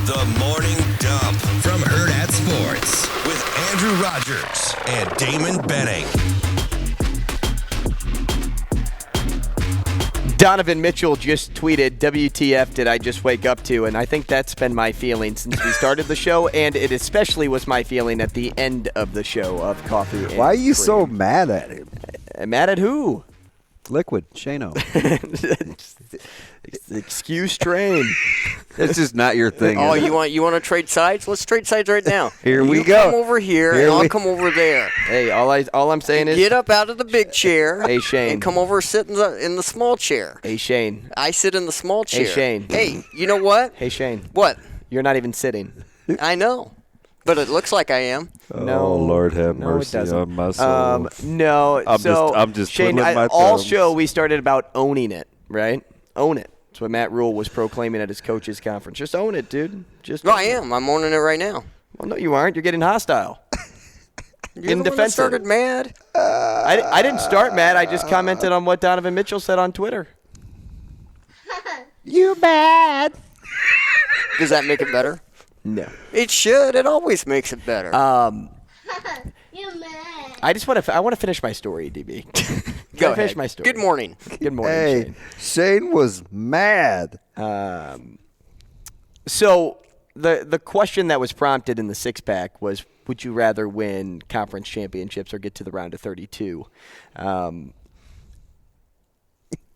The Morning Dump from Hurrdat Sports with Andrew Rogers and Damon Benning. Donovan Mitchell just tweeted, WTF did I just wake up to? And I think that's been my feeling since we started the show, and it especially was my feeling at the end of the show of Coffee and Why are you Cream. so mad at him? Mad at who? Liquid, Shano. Excuse train. It's just not your thing. Oh, is it? you want to trade sides? Let's trade sides right now. Here we you go. Come over here, Here and I'll we- come over there. Hey, all I'm saying is, Get up out of the big chair. Hey, Shane. And come over, sit in the small chair. hey Shane, I sit in the small chair. Shane. Hey, you know what? hey Shane, What? you're not even sitting. I know, but it looks like I am. No, Oh, Lord have no, it mercy doesn't. on my soul. No, I'm just Shane, twiddling my all thumbs. show we started about owning it, right? Own it. That's what Matt Rule was proclaiming at his coaches conference. Just own it, dude. Just No, own I it. am. I'm owning it right now. Well, no, you aren't. You're getting hostile. You're Getting the one that defensive. started mad. I didn't start, Matt. I just commented on what Donovan Mitchell said on Twitter. You bad. Does that make it better? No. It should. It always makes it better. You mad? I just want to finish my story, DB. Go finish ahead. my story. Good morning. Good morning, Hey, Shane. Shane was mad. So the question that was prompted in the six-pack was, would you rather win conference championships or get to the round of 32?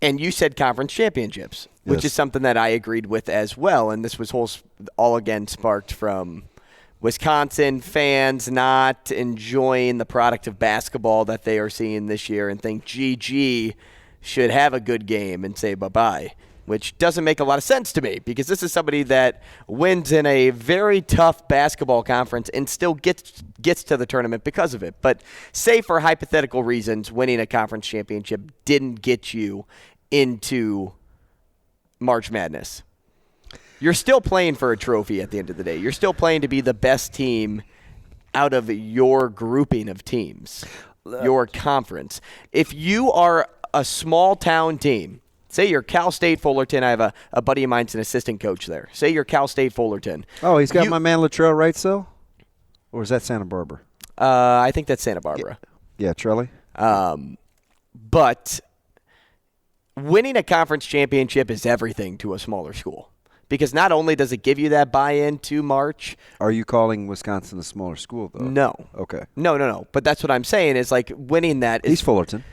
And you said conference championships, which Yes. is something that I agreed with as well. And this was all again sparked from Wisconsin fans not enjoying the product of basketball that they are seeing this year and think GG should have a good game and say bye-bye, which doesn't make a lot of sense to me because this is somebody that wins in a very tough basketball conference and still gets to the tournament because of it. But say for hypothetical reasons, winning a conference championship didn't get you into March Madness. You're still playing for a trophy at the end of the day. You're still playing to be the best team out of your grouping of teams, your conference. If you are a small town team, say you're Cal State Fullerton. I have a buddy of mine's an assistant coach there. Say you're Cal State Fullerton. Oh, he's got my man Latrell right still? Or is that Santa Barbara? I think that's Santa Barbara. Yeah, Trelly. But winning a conference championship is everything to a smaller school. Because not only does it give you that buy-in to March. Are you calling Wisconsin a smaller school, though? No. Okay. No. But that's what I'm saying is like winning that is. He's Fullerton.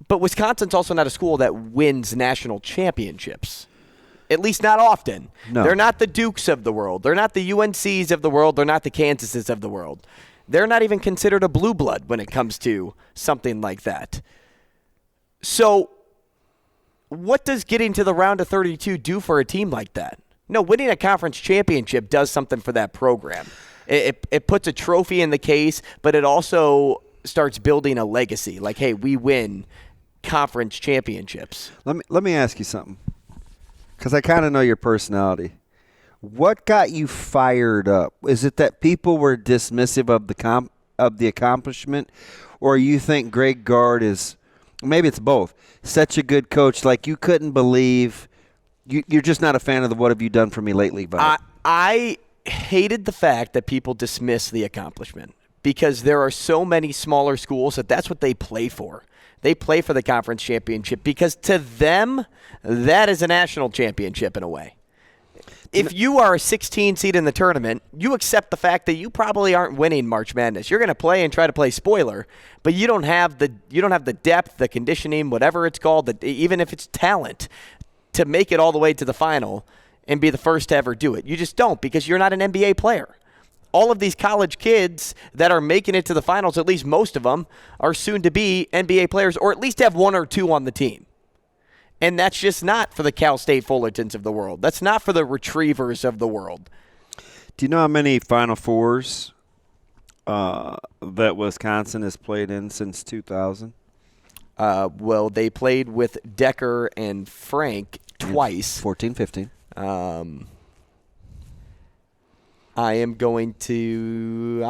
But Wisconsin's also not a school that wins national championships. At least not often. No. They're not the Dukes of the world. They're not the UNCs of the world. They're not the Kansases of the world. They're not even considered a blue blood when it comes to something like that. So what does getting to the round of 32 do for a team like that? No, winning a conference championship does something for that program. It puts a trophy in the case, but it also starts building a legacy. Like, hey, we win conference championships. Let me ask you something, because I kind of know your personality. What got you fired up? Is it that people were dismissive of the accomplishment, or you think Greg Gard is, maybe it's both, such a good coach, like you couldn't believe, you're just not a fan of the what have you done for me lately vibe? I hated the fact that people dismiss the accomplishment because there are so many smaller schools that's what they play for. They play for the conference championship because to them, that is a national championship in a way. If you are a 16 seed in the tournament, you accept the fact that you probably aren't winning March Madness. You're going to play and try to play spoiler, but you don't have the depth, the conditioning, whatever it's called, even if it's talent, to make it all the way to the final and be the first to ever do it. You just don't because you're not an NBA player. All of these college kids that are making it to the finals, at least most of them, are soon to be NBA players or at least have one or two on the team. And that's just not for the Cal State Fullertons of the world. That's not for the Retrievers of the world. Do you know how many Final Fours that Wisconsin has played in since 2000? Well, they played with Decker and Frank twice. 14, 15. I'll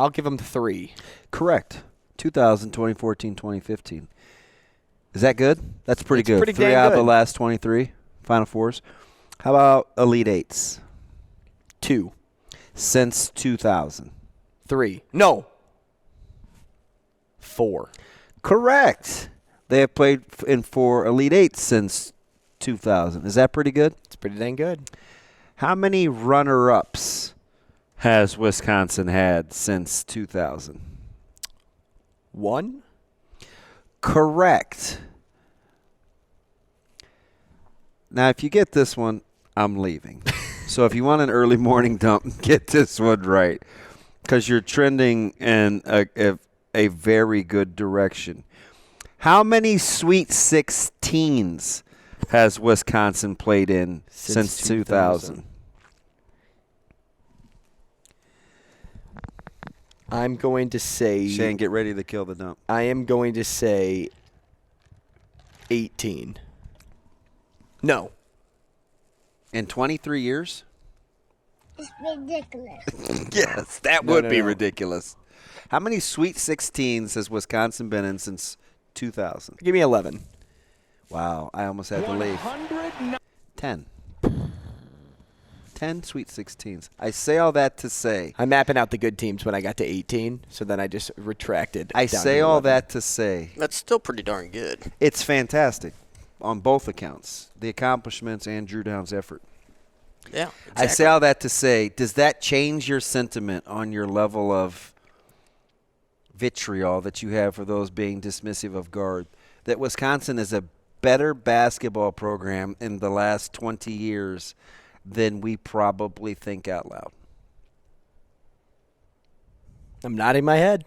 give them 3. Correct. 2000, 2014, 2015. Is that good? That's pretty good. Pretty 3 damn out of the good. last 23 Final Fours. How about Elite Eights? 2. Since 2000. 3. No. 4. Correct. They have played in 4 Elite Eights since 2000. Is that pretty good? It's pretty dang good. How many runner-ups has Wisconsin had since 2000? 1. Correct. Now, if you get this one, I'm leaving. So if you want an early morning dump, get this one right, because you're trending in a very good direction. How many Sweet 16s has Wisconsin played in since 2000? I'm going to say... Shane, get ready to kill the dump. I am going to say 18. No. In 23 years? It's ridiculous. Yes, that would be ridiculous. How many Sweet 16s has Wisconsin been in since 2000? Give me 11. Wow, I almost had to leave. 10. 10 Sweet 16s. I say all that to say. I'm mapping out the good teams when I got to 18, so then I just retracted. I down say to all 11. that to say. That's still pretty darn good. It's fantastic on both accounts, the accomplishments and Drew Down's effort. Yeah, exactly. I say all that to say, does that change your sentiment on your level of vitriol that you have for those being dismissive of guard? That Wisconsin is a better basketball program in the last 20 years than we probably think out loud. I'm nodding my head.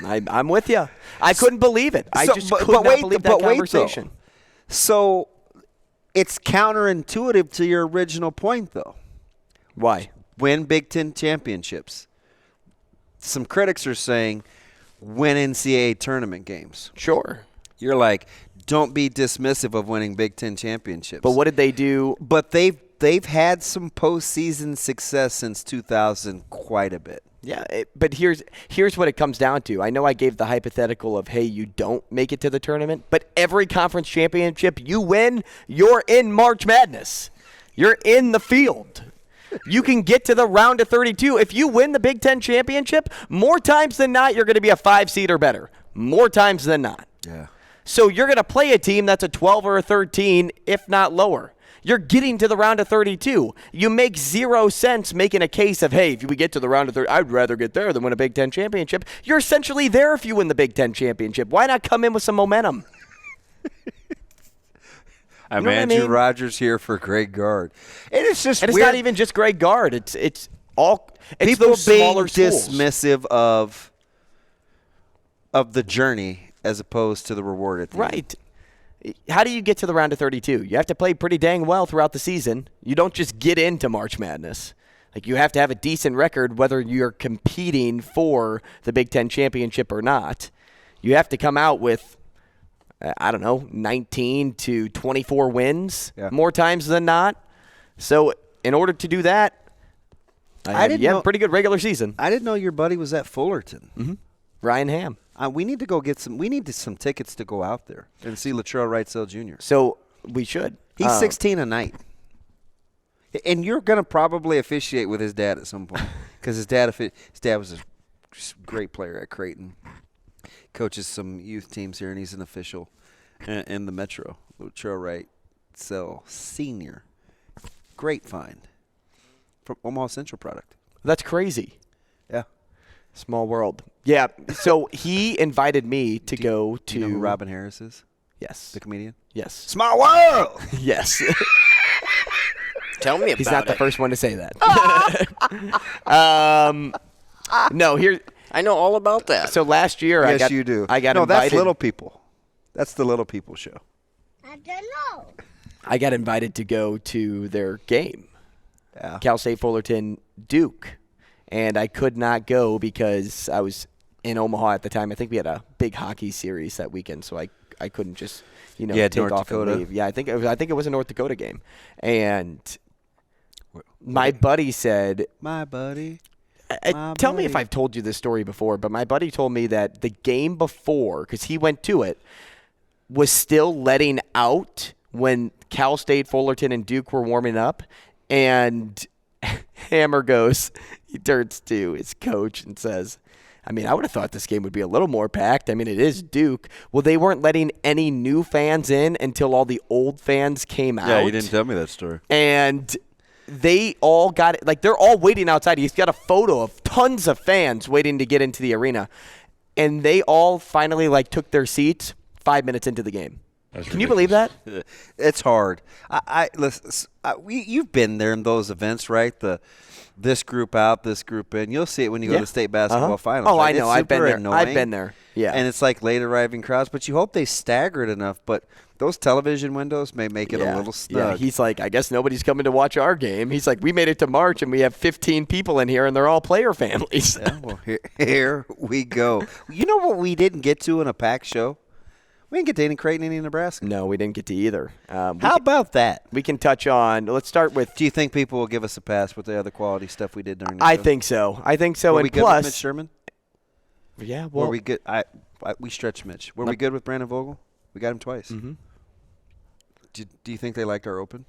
I'm with you. I couldn't believe it. I just could not believe that conversation. So it's counterintuitive to your original point, though. Why? Win Big Ten championships. Some critics are saying win NCAA tournament games. Sure. You're like, don't be dismissive of winning Big Ten championships. But what did they do? But they've had some postseason success since 2000, quite a bit. Yeah, but here's what it comes down to. I know I gave the hypothetical of, hey, you don't make it to the tournament, but every conference championship you win, you're in March Madness. You're in the field. You can get to the round of 32. If you win the Big Ten championship, more times than not, you're going to be a 5 seed or better. More times than not. Yeah. So you're going to play a team that's a 12 or a 13, if not lower. You're getting to the round of 32. You make zero sense making a case of, hey, if we get to the round of 30, I'd rather get there than win a Big Ten championship. You're essentially there if you win the Big Ten championship. Why not come in with some momentum? I'm You know what I Andrew mean? Rogers here for Greg Gard. And it's just And it's weird. not even just Greg Gard. It's People those being smaller schools. dismissive of the journey as opposed to the reward at the end. Right. How do you get to the round of 32? You have to play pretty dang well throughout the season. You don't just get into March Madness. Like, you have to have a decent record whether you're competing for the Big Ten championship or not. You have to come out with, 19 to 24 wins more times than not. So in order to do that, you have a pretty good regular season. I didn't know your buddy was at Fullerton. Mm-hmm. Ryan Ham. We need to go get some. We need some tickets to go out there and see Latrell Wrightsell Jr. So we should. He's 16 a night, and you're gonna probably officiate with his dad at some point because his dad was a great player at Creighton, coaches some youth teams here, and he's an official in the Metro. Latrell Wrightsell Sr. Great find from Omaha Central product. That's crazy. Yeah. Small world. Yeah, so he invited me to go to... Do you know who Robin Harris is? Yes. The comedian? Yes. Small world! Yes. Tell me about it. He's not the first one to say that. No, here... I know all about that. So last year Yes, you do. I got no, invited... that's Little People. That's the Little People show. I don't know. I got invited to go to their game. Yeah. Cal State Fullerton Duke. And I could not go because I was in Omaha at the time. I think we had a big hockey series that weekend, so I couldn't just take North off Dakota. and leave. Yeah, I think it was a North Dakota game, and my buddy said, My buddy. tell me if I've told you this story before, but my buddy told me that the game before, because he went to it, was still letting out when Cal State, Fullerton, and Duke were warming up, and Hammer goes, he turns to his coach and says, I mean, I would have thought this game would be a little more packed. I mean, it is Duke. Well, they weren't letting any new fans in until all the old fans came out. Yeah, you didn't tell me that story. And they all got it. Like, they're all waiting outside. He's got a photo of tons of fans waiting to get into the arena. And they all finally, like, took their seats 5 minutes into the game. Can you believe that? It's hard. Listen, you've been there in those events, right? This group out, this group in. You'll see it when you go to state basketball finals. Oh, right? I know. It's I've been super there. annoying, I've been there. Yeah. And it's like late arriving crowds, but you hope they stagger it enough. But those television windows may make it a little snug. Yeah, he's like, I guess nobody's coming to watch our game. He's like, we made it to March, and we have 15 people in here, and they're all player families. Yeah, well, here we go. You know what we didn't get to in a packed show? We didn't get to any Creighton, any Nebraska. No, we didn't get to either. How about that? We can touch on. Let's start with. Do you think people will give us a pass with the other quality stuff we did during the show? I think so. I think so. Were and we good plus, with Mitch Sherman? Yeah. Well, were we good? We stretched Mitch. Were we good with Brandon Vogel? We got him twice. Mm-hmm. Do you think they liked our open?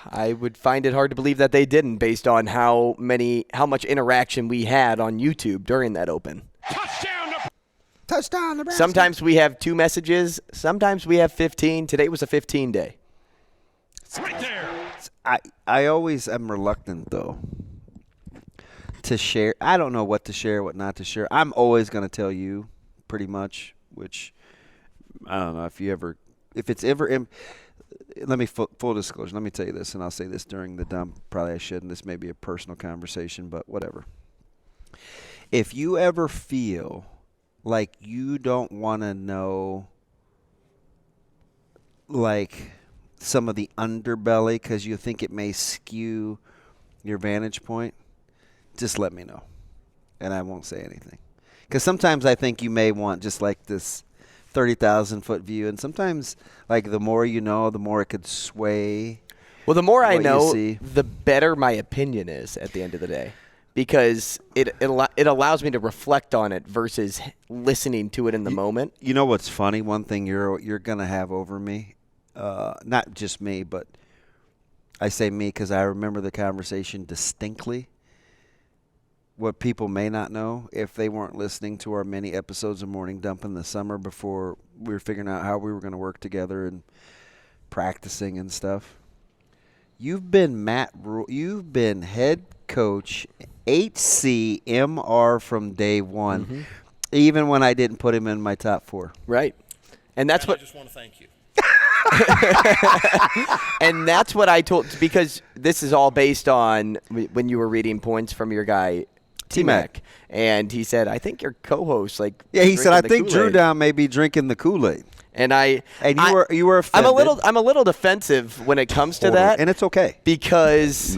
I would find it hard to believe that they didn't, based on how much interaction we had on YouTube during that open. Touchdown, Nebraska. Sometimes we have 2 messages. Sometimes we have 15. Today was a 15 day. It's right there. I always am reluctant, though, to share. I don't know what to share, what not to share. I'm always going to tell you, pretty much, which I don't know if it's ever. Let me full disclosure. Let me tell you this, and I'll say this during the dump. Probably I shouldn't. This may be a personal conversation, but whatever. If you ever feel like you don't want to know, like, some of the underbelly because you think it may skew your vantage point, just let me know, and I won't say anything. Because sometimes I think you may want just like this 30,000-foot view, and sometimes, like, the more you know, the more it could sway. Well, the more I know, see. the better my opinion is at the end of the day. Because it allows me to reflect on it versus listening to it in the moment. You know what's funny? One thing you're going to have over me, not just me, but I say me because I remember the conversation distinctly. What people may not know, if they weren't listening to our many episodes of Morning Dump in the summer before we were figuring out how we were going to work together and practicing and stuff, you've been you've been head coach HCMR from day one, even when I didn't put him in my top 4. Right. And that's what I just want to thank you. and that's what I told, because this is all based on when you were reading points from your guy T-Mac, and he said, I think your co-host, like, yeah, he said, I think Drew Kool-Aid. Down may be drinking the Kool-Aid. And you were offended. I'm a little defensive when it comes to that, and it's okay because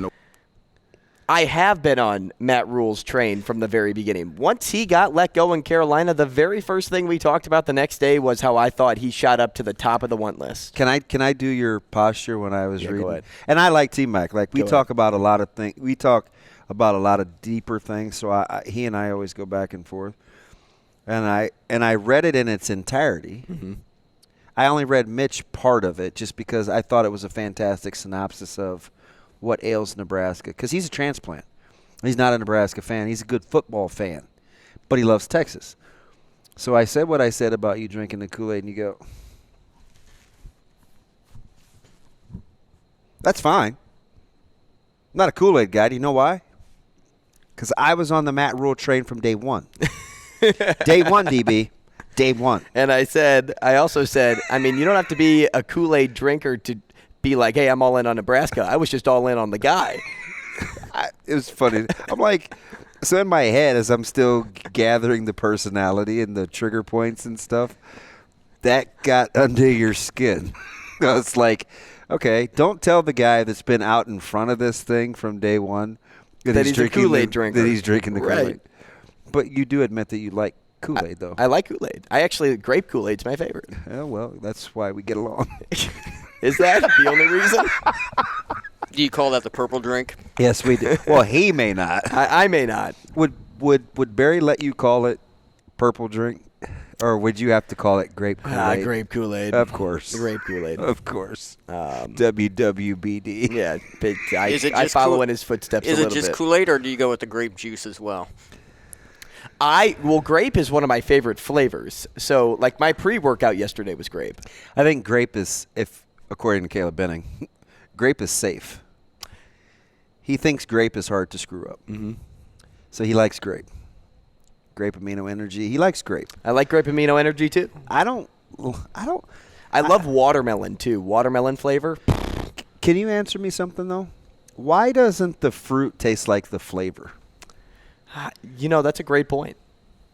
I have been on Matt Rule's train from the very beginning. Once he got let go in Carolina, the very first thing we talked about the next day was how I thought he shot up to the top of the want list. Can I do your posture when I was reading? Go ahead. And I like T-Mac. Like, we Go talk about a lot of things. We talk about a lot of deeper things. So he and I always go back and forth. And I read it in its entirety. Mm-hmm. I only read Mitch part of it just because I thought it was a fantastic synopsis of what ails Nebraska. Because he's a transplant. He's not a Nebraska fan. He's a good football fan. But he loves Texas. So I said what I said about you drinking the Kool-Aid, and you go, that's fine. I'm not a Kool-Aid guy. Do you know why? Because I was on the Matt Rule train from day one. Day one, DB. Day one. And I also said, I mean, you don't have to be a Kool-Aid drinker to be like, hey, I'm all in on Nebraska. I was just all in on the guy. It was funny. I'm like, so in my head, as I'm still gathering the personality and the trigger points and stuff, that got under your skin. I was like, okay, don't tell the guy that's been out in front of this thing from day one that he's a Kool-Aid drinker. That he's drinking the Kool-Aid. Right. But you do admit that you like Kool-Aid, though. I like Kool-Aid. Grape Kool-Aid's my favorite. Yeah, well, that's why we get along. Is that the only reason? Do you call that the purple drink? Yes, we do. Well, he may not. I may not. Would Barry let you call it purple drink? Or would you have to call it grape Kool-Aid? Grape Kool-Aid. Of course. Grape Kool-Aid. Of course. WWBD. Yeah, but Is it I just follow in his footsteps a Is little it just bit. Kool-Aid, or do you go with the grape juice as well? Well, grape is one of my favorite flavors. So, like, my pre-workout yesterday was grape. I think grape is, according to Caleb Benning, grape is safe. He thinks grape is hard to screw up. Mm-hmm. So he likes grape. Grape amino energy. He likes grape. I like grape amino energy too. I love watermelon too. Watermelon flavor. Can you answer me something though? Why doesn't the fruit taste like the flavor? That's a great point.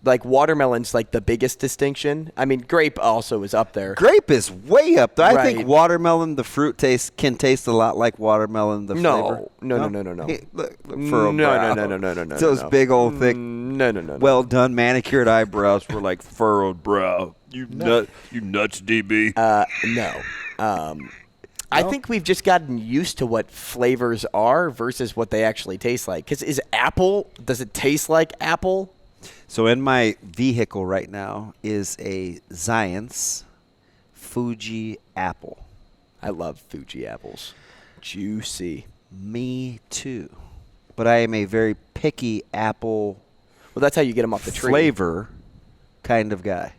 Like, watermelon's like the biggest distinction. I mean, grape also is up there. Grape is way up there. I Right. think watermelon, the fruit can taste a lot like watermelon, the flavor. No. Hey, look, furrowed No. brow. Those big old thick, No. well done manicured eyebrows were like furrowed brow. You nuts, DB. No. I think we've just gotten used to what flavors are versus what they actually taste like. Because does it taste like apple? So in my vehicle right now is a Zions Fuji apple. I love Fuji apples. Juicy. Me too. But I am a very picky apple Well, that's how you get them off the tree. flavor kind of guy.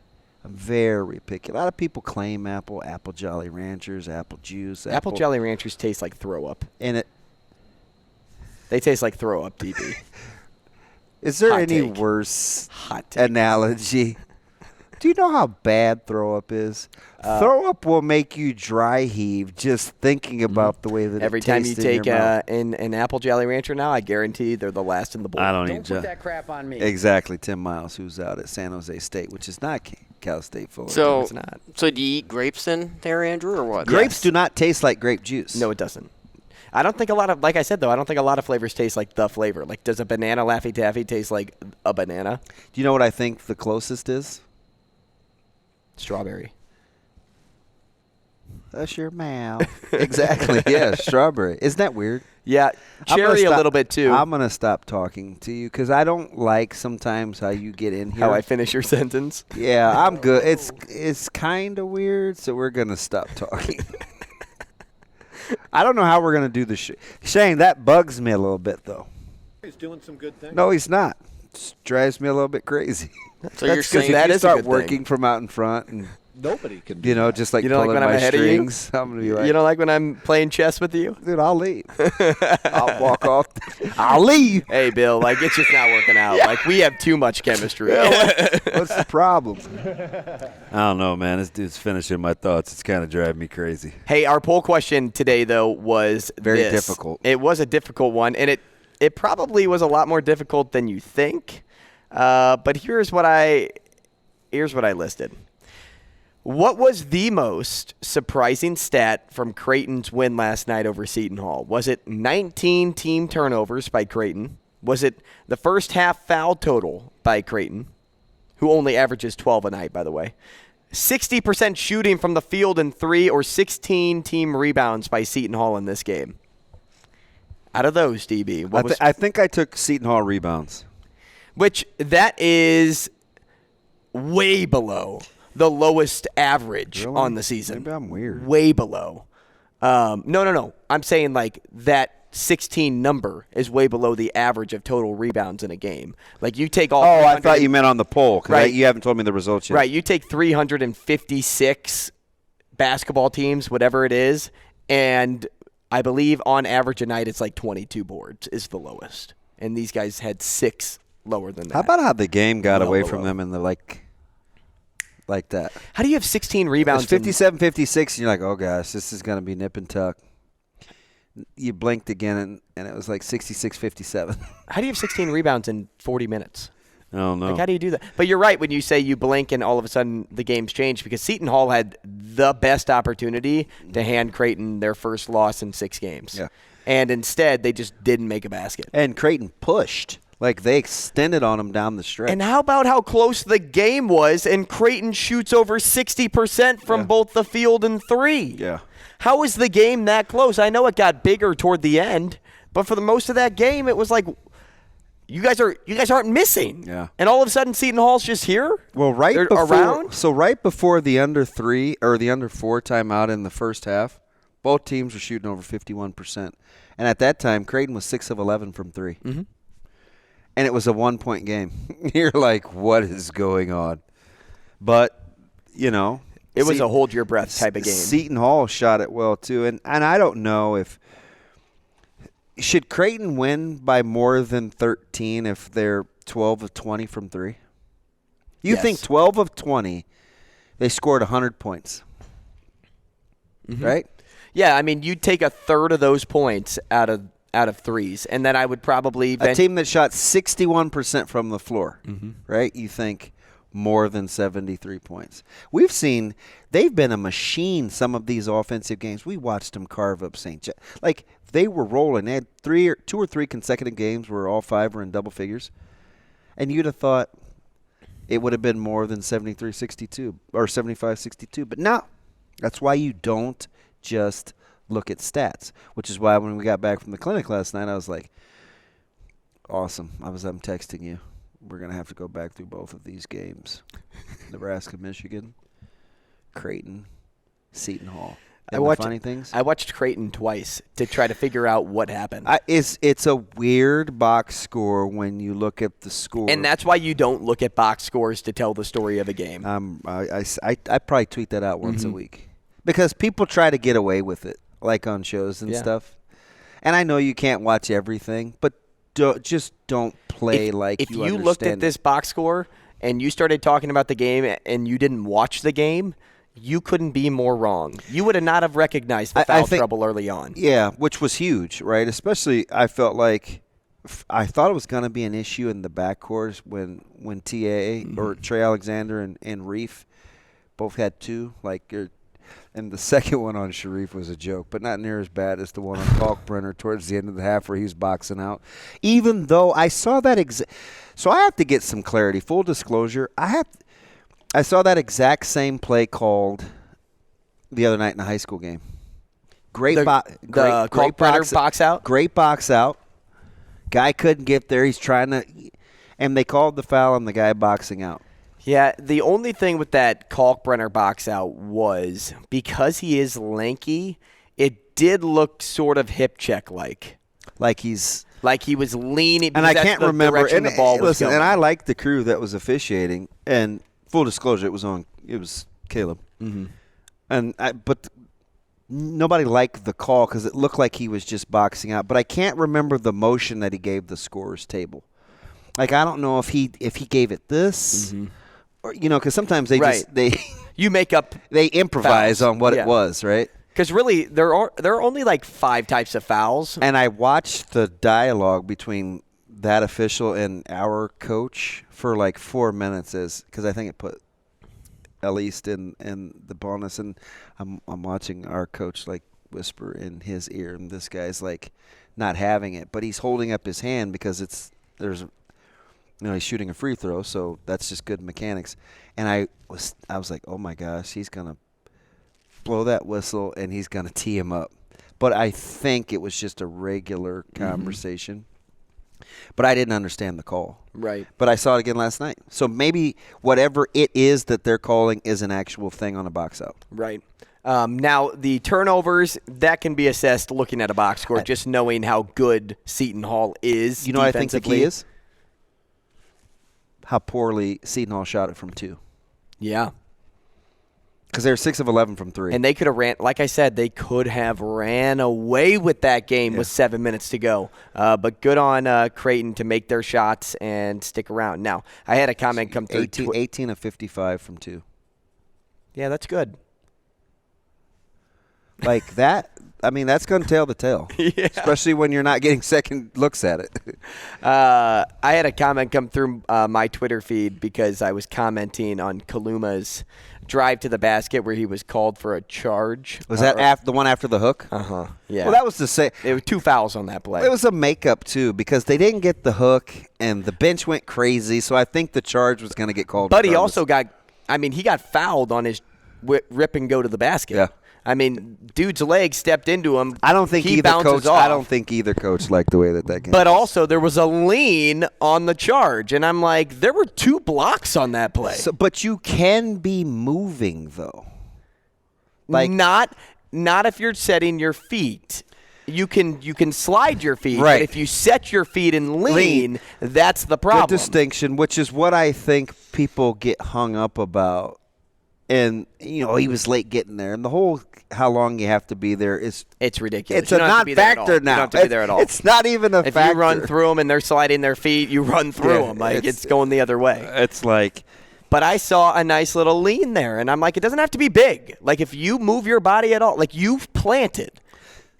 I'm very picky. A lot of people claim apple Jolly Ranchers, apple juice. Apple Jolly Ranchers taste like throw up. And They taste like throw up, DB. is there Hot any take. worse Hot take. analogy? Do you know how bad throw up is? Throw up will make you dry heave just thinking about the way that Every it time you tastes in take your mouth. an Apple Jolly Rancher now, I guarantee they're the last in the bowl. I don't Don't need put that crap on me. Exactly, Tim Miles, who's out at San Jose State, which is not Cal State Fullerton. So, it's not. so do you eat grapes then, there, Andrew, or what? Grapes do not taste like grape juice. No, it doesn't. I don't think like I said, though, I don't think a lot of flavors taste like the flavor. Like, does a banana Laffy Taffy taste like a banana? Do you know what I think the closest is? Strawberry. That's your mouth. Exactly, yeah, strawberry. Isn't that weird? Yeah, I'm gonna cherry a stop- little bit, too. I'm going to stop talking to you because I don't like sometimes how you get in here. How I finish your sentence. Yeah, I'm good. It's kind of weird, so we're going to stop talking. I don't know how we're going to do the show. Shane, that bugs me a little bit, though. He's doing some good things. No, he's not. Just drives me a little bit crazy. So you're That's 'cause saying that if you is a start good working thing. from out in front and, Nobody can do just like You don't like pulling when I'm my ahead of you? strings, I'm going to be like, You don't like when I'm playing chess with you? dude, I'll leave. I'll walk off. I'll leave. Hey, Bill, like, it's just not working out. Like, we have too much chemistry. What's the problem? I don't know, man. This dude's finishing my thoughts. It's kind of driving me crazy. Hey, our poll question today, though, was Very this. difficult. It was a difficult one, and it probably was a lot more difficult than you think. But here's what I listed. What was the most surprising stat from Creighton's win last night over Seton Hall? Was it 19 team turnovers by Creighton? Was it the first half foul total by Creighton, who only averages 12 a night, by the way? 60% shooting from the field in 3 or 16 team rebounds by Seton Hall in this game? Out of those, DB, I think I took Seton Hall rebounds. which that is way below the lowest average Really? on the season. Maybe I'm weird. Way below. No. I'm saying like that 16 number is way below the average of total rebounds in a game. Like you take all. Oh, I 300 thought you meant on the poll. Right. You haven't told me the results yet. Right. You take 356 basketball teams, whatever it is, and I believe on average a night it's like 22 boards is the lowest. And these guys had 6 lower than that. How about how the game got Well away below. from them in the like that? How do you have 16 It rebounds? was 57-56, and you're like, oh, gosh, this is going to be nip and tuck. You blinked again, and it was like 66-57. How do you have 16 rebounds in 40 minutes? I don't know. Like, how do you do that? But you're right when you say you blink and all of a sudden the game's changed because Seton Hall had the best opportunity to hand Creighton their first loss in 6 games. Yeah. And instead, they just didn't make a basket. And Creighton pushed. Like, they extended on them down the stretch. And how about how close the game was, and Creighton shoots over 60% from both the field and 3? Yeah. How is the game that close? I know it got bigger toward the end, but for the most of that game, it was like you guys aren't missing. Yeah. And all of a sudden, Seton Hall's just here. Well, They're around. So right before the under 3 or the under 4 timeout in the first half, both teams were shooting over 51%. And at that time, Creighton was 6 of 11 from 3. Mm-hmm. And it was a 1-point game. You're like, what is going on? But, It was a hold your breath type of game. Seton Hall shot it well, too. And I don't know if – should Creighton win by more than 13 if they're 12 of 20 from 3? You think 12 of 20, they scored 100 points, right? Yeah, I mean, you'd take a third of those points out of threes, and then I would probably a team that shot 61% from the floor, right? You think more than 73 points. We've seen they've been a machine. Some of these offensive games, we watched them carve up St. John. Like they were rolling. They had 2 or 3 consecutive games where all 5 were in double figures, and you'd have thought it would have been more than 73-62 or 75-62. But no, that's why you don't just look at stats, which is why when we got back from the clinic last night, I was like, awesome. I'm texting you. We're going to have to go back through both of these games. Nebraska, Michigan, Creighton, Seton Hall. And the funny things? I watched Creighton twice to try to figure out what happened. It's a weird box score when you look at the score. And that's why you don't look at box scores to tell the story of a game. I probably tweet that out once a week. Because people try to get away with it, like on shows and stuff. And I know you can't watch everything, but just don't play like you understand. If you looked at this box score and you started talking about the game and you didn't watch the game, you couldn't be more wrong. You would not have recognized the foul trouble early on. Yeah, which was huge, right? Especially I felt like I thought it was going to be an issue in the backcourt when TA or Trey Alexander and Reef both had 2. And the second one on Sharif was a joke, but not near as bad as the one on Kalkbrenner towards the end of the half where he was boxing out. Even though I saw that so I have to get some clarity. Full disclosure, I saw that exact same play called the other night in a high school game. Great Kalkbrenner box out? Great box out. Guy couldn't get there. He's trying to – and they called the foul on the guy boxing out. Yeah, the only thing with that Kalkbrenner box out was because he is lanky, it did look sort of hip check like. Like he was leaning. And I can't remember. And the ball was going. And I liked the crew that was officiating. And full disclosure, it was Caleb. Mm-hmm. But nobody liked the call because it looked like he was just boxing out. But I can't remember the motion that he gave the scorer's table. Like I don't know if he gave it this. Mm-hmm. Or, because sometimes you make up they improvise fouls. on what it was, right? Because really, there are only like 5 types of fouls. And I watched the dialogue between that official and our coach for like 4 minutes, because I think it put at least in the bonus. And I'm watching our coach like whisper in his ear, and this guy's like not having it, but he's holding up his hand because he's shooting a free throw, so that's just good mechanics. And I was like, oh my gosh, he's gonna blow that whistle and he's gonna tee him up. But I think it was just a regular conversation. But I didn't understand the call. Right. But I saw it again last night. So maybe whatever it is that they're calling is an actual thing on a box out. Right. Now, the turnovers, that can be assessed looking at a box score, just knowing how good Seton Hall is. You know what I think the key is? How poorly Seton Hall shot it from 2. Yeah. Because they were 6 of 11 from 3. And they could have ran, like I said, they could have ran away with that game with 7 minutes to go. But good on Creighton to make their shots and stick around. Now, I had a comment come through. 18 of 55 from 2. Yeah, that's good. Like that, I mean, that's going to tell the tale, especially when you're not getting second looks at it. I had a comment come through my Twitter feed because I was commenting on Kaluma's drive to the basket where he was called for a charge. Was that the one after the hook? Uh-huh, yeah. Well, that was the same. There were 2 fouls on that play. It was a makeup, too, because they didn't get the hook, and the bench went crazy, so I think the charge was going to get called. But he also got fouled on his rip and go to the basket. Yeah. I mean, dude's leg stepped into him. I don't think he either bounces coach. off. I don't think either coach liked the way that game. But also, there was a lean on the charge, and I'm like, there were 2 blocks on that play. But you can be moving though. Like Not if you're setting your feet. You can slide your feet, Right. but if you set your feet and lean, that's the problem. good distinction, which is what I think people get hung up about. And he was late getting there, and the whole how long you have to be there is It's ridiculous. it's You a don't have to be there at all. non-factor now. You don't have to be there at all. It's not even a if factor. you run through them and they're sliding their feet, you run through Yeah, them. Like it's- it's going the other way. It's like But I saw a nice little lean there, and I'm like, it doesn't have to be big. Like if you move your body at all, like you've planted.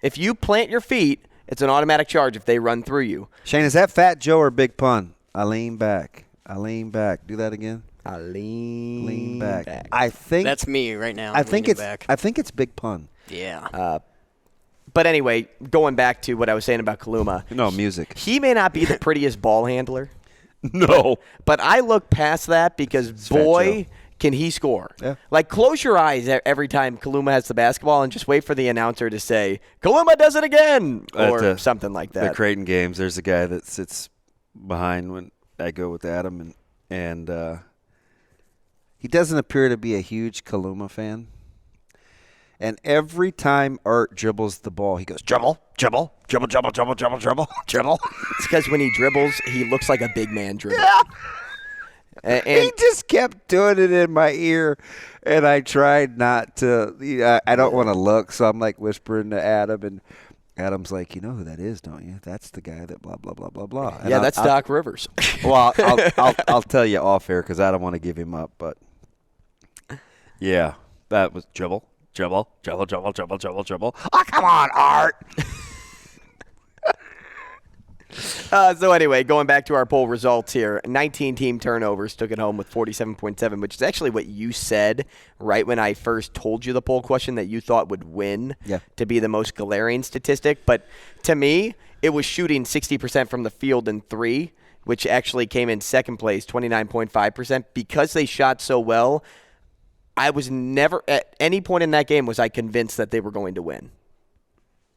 If you plant your feet, it's an automatic charge if they run through you. Shane, is that Fat Joe or Big Pun? I lean back. I lean back. Do that again. I lean back. I think That's me right now. I think leaning it's back. I think it's Big Pun. Yeah. But anyway, going back to what I was saying about Kaluma, No music. he may not be the prettiest ball handler, No. but I look past that because, Fat Joe. boy, can he score. Yeah. Like, close your eyes every time Kaluma has the basketball and just wait for the announcer to say, Kaluma does it again, or something like The that. Creighton games, there's a guy that sits behind when I go with Adam, and he doesn't appear to be a huge Kaluma fan. And every time Art dribbles the ball, he goes, dribble, dribble, dribble, dribble, dribble, dribble, dribble, dribble. It's because when he dribbles, he looks like a big man dribble. And He just kept doing it in my ear, and I tried not to. I don't want to look, so I'm like whispering to Adam, and Adam's like, "You know who that is, don't you? That's the guy that blah blah blah blah blah." And yeah, that's Doc Rivers. Well, I'll tell you off air because I don't want to give him up, but yeah, that was dribble, dribble, dribble, dribble, dribble, dribble, dribble. Oh, come on, Art. So anyway, going back to our poll results here, 19 team turnovers took it home with 47.7, which is actually what you said right when I first told you the poll question that you thought would win to be the most glaring statistic. But to me, it was shooting 60% from the field in 3, which actually came in second place, 29.5%. Because they shot so well, I was never at any point in that game was I convinced that they were going to win.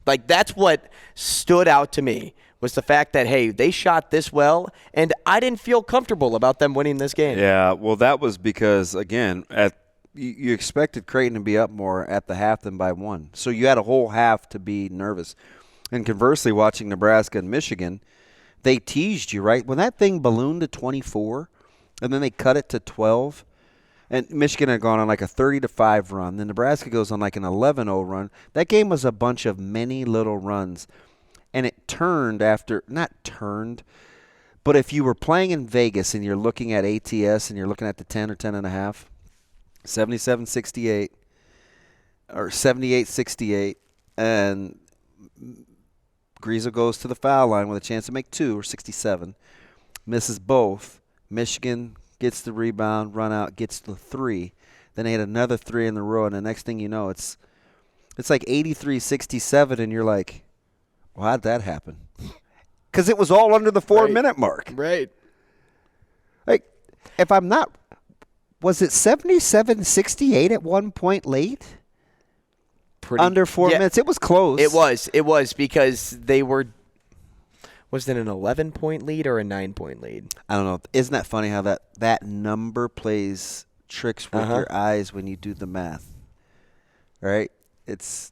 Like, that's what stood out to me, was the fact that, hey, they shot this well, and I didn't feel comfortable about them winning this game. Yeah, well, that was because, again, you expected Creighton to be up more at the half than by 1. So you had a whole half to be nervous. And conversely, watching Nebraska and Michigan, they teased you, right? When that thing ballooned to 24, and then they cut it to 12, and Michigan had gone on like a 30-5 run. Then Nebraska goes on like an 11-0 run. That game was a bunch of many little runs. And it turned after – not turned, but if you were playing in Vegas and you're looking at ATS and you're looking at the 10 or 10.5, 77-68 or 78-68, and Griesel goes to the foul line with a chance to make 2 or 67, misses both. Michigan gets the rebound, run out, gets the 3. Then they had another 3 in the row, and the next thing you know, it's like 83-67, and you're like, well, how'd that happen? Because it was all under the 4-minute mark. Right. Like, if I'm not, was it 77-68 at one point late? Under 4 minutes. It was close. It was because they were – was it an 11-point lead or a 9-point lead? I don't know. Isn't that funny how that number plays tricks with your eyes when you do the math? Right? It's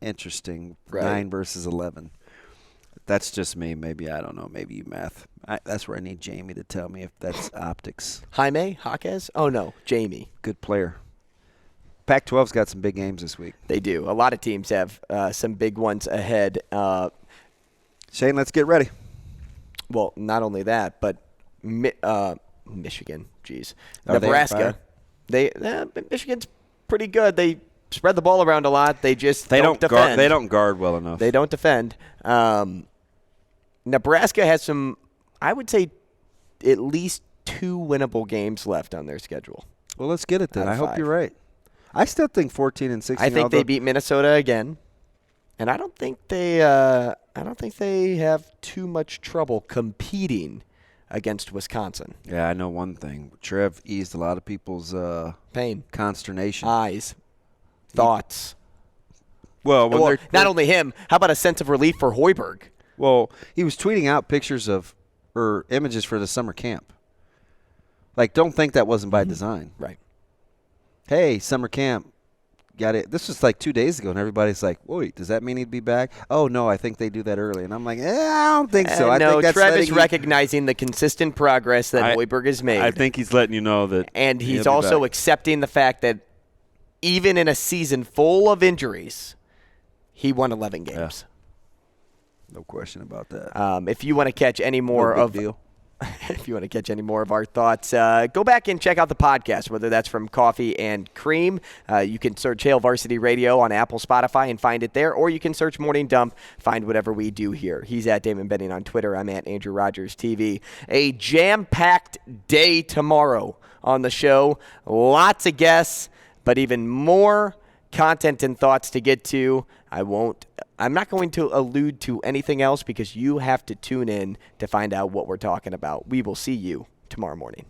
interesting. Right. 9 versus 11. That's just me. Maybe, I don't know. Maybe you math. That's where I need Jamie to tell me if that's optics. Jaime Jaquez? Oh, no, Jamie. Good player. Pac-12's got some big games this week. They do. A lot of teams have some big ones ahead. Shane, let's get ready. Well, not only that, but Michigan. Geez, Are they on Nebraska. Michigan's pretty good. They spread the ball around a lot. They just don't defend. They don't guard well enough. They don't defend. Nebraska has some, I would say, at least 2 winnable games left on their schedule. Well, let's get it then. Out of I hope 5. you're right. I still think 14 and 16. I think they beat Minnesota again, and I don't think they have too much trouble competing against Wisconsin. Yeah, I know one thing. Trev eased a lot of people's Pain. consternation. Eyes. Thoughts? Well, Not only him, how about a sense of relief for Hoiberg? Well, he was tweeting out pictures or images for the summer camp. Like, don't think that wasn't by design. Right. Hey, summer camp. Got it. This was like 2 days ago, and everybody's like, wait, does that mean he'd be back? Oh, no, I think they do that early. And I'm like, I don't think so. I think that's Trev is recognizing the consistent progress that Hoiberg has made. I think he's letting you know that. And he's also accepting the fact that even in a season full of injuries, he won 11 games. Yeah. No question about that. If you want to catch any more if you want to catch any more of our thoughts, go back and check out the podcast, whether that's from Coffee and Cream. You can search Hail Varsity Radio on Apple, Spotify, and find it there, or you can search Morning Dump, find whatever we do here. He's at Damon Benning on Twitter. I'm at Andrew Rogers TV. A jam-packed day tomorrow on the show. Lots of guests, but even more content and thoughts to get to. I'm not going to allude to anything else because you have to tune in to find out what we're talking about. We will see you tomorrow morning.